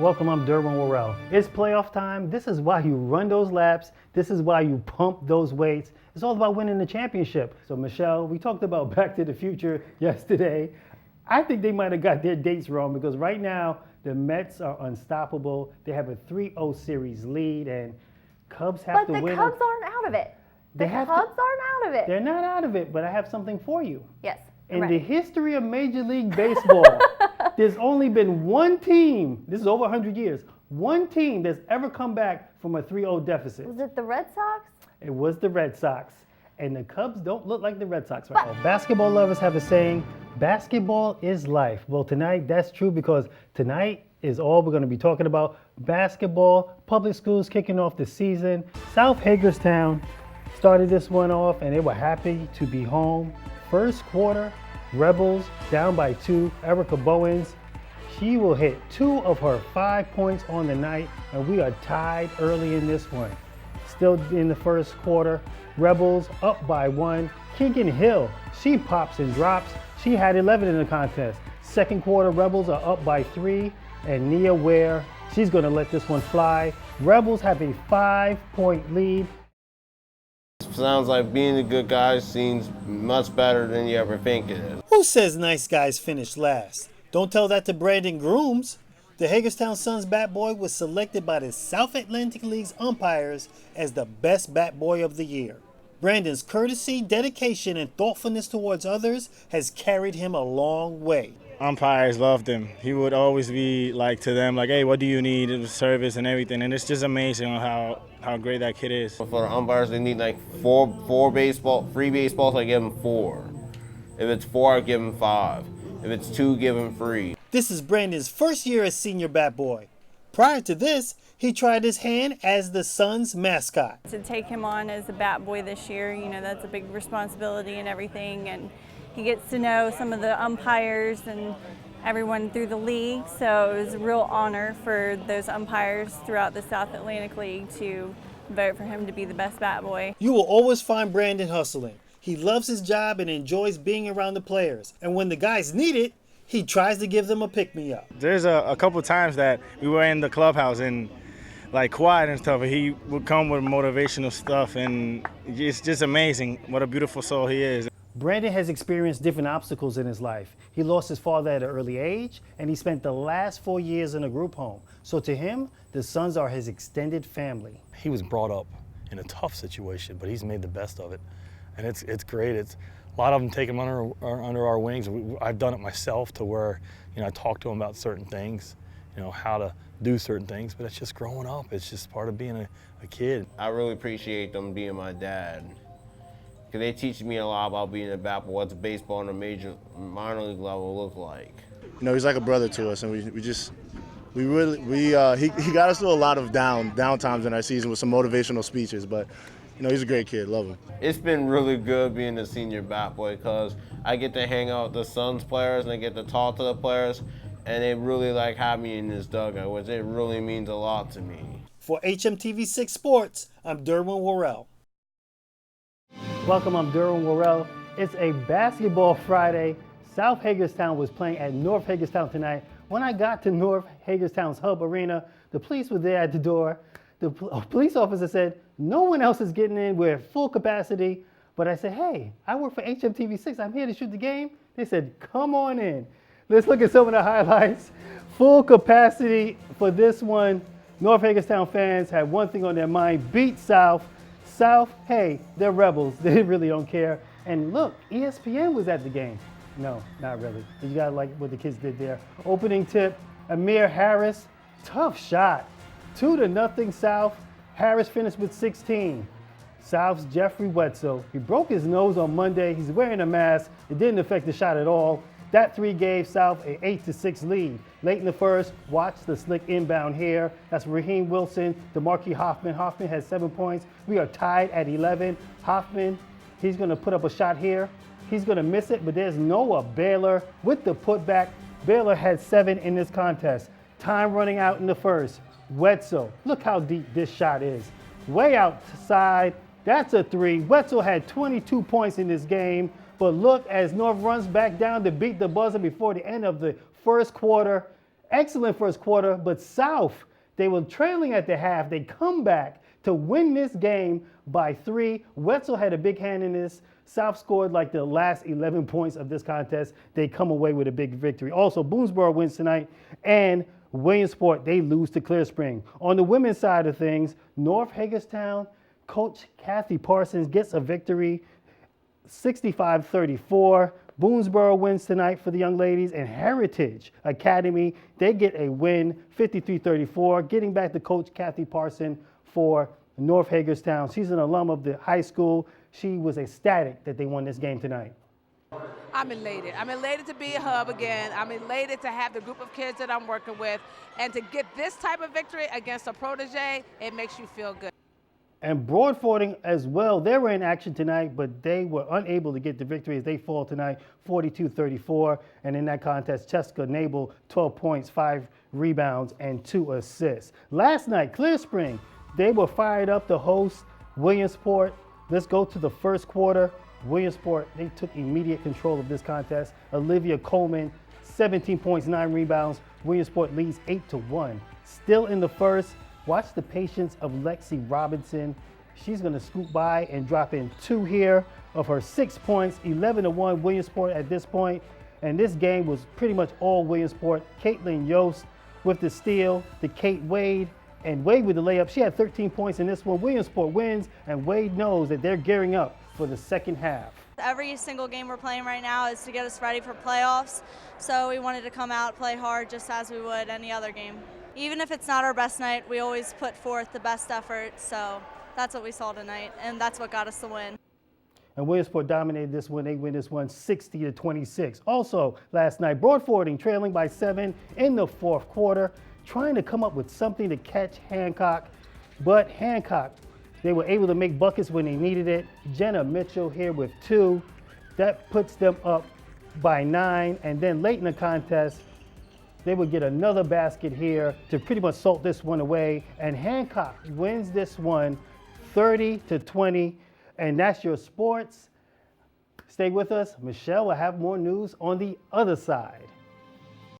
Welcome, I'm Derwin. It's playoff time. This is why you run those laps. This is why you pump those weights. It's all about winning the championship. So Michelle, we talked about Back to the Future yesterday. I think they might have got their dates wrong because right now the Mets are unstoppable. They have a 3-0 series lead and Cubs have to win. But the Cubs aren't out of it. The Cubs aren't out of it. They're not out of it, but I have something for you. Yes. In the history of Major League Baseball, there's only been one team, this is over 100 years, one team that's ever come back from a 3-0 deficit. Was it the Red Sox? It was the Red Sox. And the Cubs don't look like the Red Sox right now. Basketball lovers have a saying, basketball is life. Well, tonight that's true because tonight is all we're going to be talking about. Basketball, public schools kicking off the season. South Hagerstown started this one off and they were happy to be home. First quarter, Rebels down by 2. Erica Bowens, she will hit 2 of her 5 points on the night, and we are tied early in this one. Still in the first quarter, Rebels up by 1. Keegan Hill, she pops and drops. She had 11 in the contest. Second quarter, Rebels are up by 3, and Nia Ware, she's going to let this one fly. Rebels have a 5-point lead. Sounds like being a good guy seems much better than you ever think it is. Who says nice guys finish last? Don't tell that to Brandon Grooms. The Hagerstown Suns bat boy was selected by the South Atlantic League's umpires as the best bat boy of the year. Brandon's courtesy, dedication, and thoughtfulness towards others has carried him a long way. Umpires loved him. He would always be like to them, like, hey, what do you need in service and everything. And it's just amazing how great that kid is. For the umpires, they need like free baseballs, I give them 4. If it's 4, I give them 5. If it's 2, give them 3. This is Brandon's first year as senior bat boy. Prior to this, he tried his hand as the Suns mascot. To take him on as a bat boy this year, that's a big responsibility and everything. And he gets to know some of the umpires and everyone through the league, so it was a real honor for those umpires throughout the South Atlantic League to vote for him to be the best bat boy. You will always find Brandon hustling. He loves his job and enjoys being around the players. And when the guys need it, he tries to give them a pick-me-up. There's a couple times that we were in the clubhouse and like quiet and stuff, and he would come with motivational stuff, and it's just amazing what a beautiful soul he is. Brandon has experienced different obstacles in his life. He lost his father at an early age, and he spent the last 4 years in a group home. So to him, the Suns are his extended family. He was brought up in a tough situation, but he's made the best of it. And it's great. It's a lot of them take him under our wings. I've done it myself to where, I talk to him about certain things, how to do certain things, but it's just growing up. It's just part of being a kid. I really appreciate them being my dad. Because they teach me a lot about being a bat boy, what baseball on a minor league level look like. He's like a brother to us, and he got us through a lot of down times in our season with some motivational speeches, but he's a great kid, love him. It's been really good being a senior bat boy because I get to hang out with the Suns players and I get to talk to the players, and they really have me in this dugout, which it really means a lot to me. For HMTV6 Sports, I'm Derwin Worrell. Welcome, I'm Derwin Worrell. It's a basketball Friday. South Hagerstown was playing at North Hagerstown tonight. When I got to North Hagerstown's Hub Arena, the police were there at the door. The police officer said, no one else is getting in. We're at full capacity. But I said, hey, I work for HMTV6. I'm here to shoot the game. They said, come on in. Let's look at some of the highlights. Full capacity for this one. North Hagerstown fans had one thing on their mind, beat South. South, hey, they're rebels. They really don't care. And look, ESPN was at the game. No, not really. You got like what the kids did there. Opening tip, Amir Harris, tough shot. 2-0 South. Harris finished with 16. South's Jeffrey Wetzel. He broke his nose on Monday. He's wearing a mask. It didn't affect the shot at all. That 3 gave South an 8-6 lead. Late in the first, watch the slick inbound here. That's Raheem Wilson, DeMarque Hoffman. Hoffman has 7 points. We are tied at 11. Hoffman, he's going to put up a shot here. He's going to miss it, but there's Noah Baylor with the putback. Baylor had 7 in this contest. Time running out in the first. Wetzel, look how deep this shot is. Way outside. That's a 3. Wetzel had 22 points in this game. But look, as North runs back down to beat the buzzer before the end of the first quarter, Excellent first quarter, but South, they were trailing at the half. They come back to win this game by 3. Wetzel had a big hand in this. South scored like the last 11 points of this contest. They come away with a big victory. Also, Boonesboro wins tonight, and Williamsport, they lose to Clear Spring. On the women's side of things, North Hagerstown, Coach Kathy Parsons gets a victory, 65-34. Boonesboro wins tonight for the young ladies, and Heritage Academy, they get a win, 53-34. Getting back to Coach Kathy Parsons for North Hagerstown. She's an alum of the high school. She was ecstatic that they won this game tonight. I'm elated. I'm elated to be a hub again. I'm elated to have the group of kids that I'm working with, and to get this type of victory against a protege, it makes you feel good. And Broadfording as well, they were in action tonight, but they were unable to get the victory as they fall tonight, 42-34. And in that contest, Cheska Nabel, 12 points, 5 rebounds, and 2 assists. Last night, Clear Spring, they were fired up to host Williamsport. Let's go to the first quarter. Williamsport, they took immediate control of this contest. Olivia Coleman, 17 points, 9 rebounds. Williamsport leads 8-1. Still in the first, watch the patience of Lexi Robinson. She's going to scoop by and drop in 2 here of her 6 points, 11-1 Williamsport at this point. And this game was pretty much all Williamsport. Caitlin Yost with the steal, to Kate Wade, and Wade with the layup. She had 13 points in this one. Williamsport wins, and Wade knows that they're gearing up for the second half. Every single game we're playing right now is to get us ready for playoffs, so we wanted to come out, play hard just as we would any other game. Even if it's not our best night, we always put forth the best effort, so that's what we saw tonight, and that's what got us the win. And Williamsport dominated this one. They win this one 60-26. Also, last night, Broadfording trailing by 7 in the fourth quarter, trying to come up with something to catch Hancock, but Hancock, they were able to make buckets when they needed it. Jenna Mitchell here with 2. That puts them up by 9. And then late in the contest, they would get another basket here to pretty much salt this one away. And Hancock wins this one 30-20. And that's your sports. Stay with us. Michelle will have more news on the other side.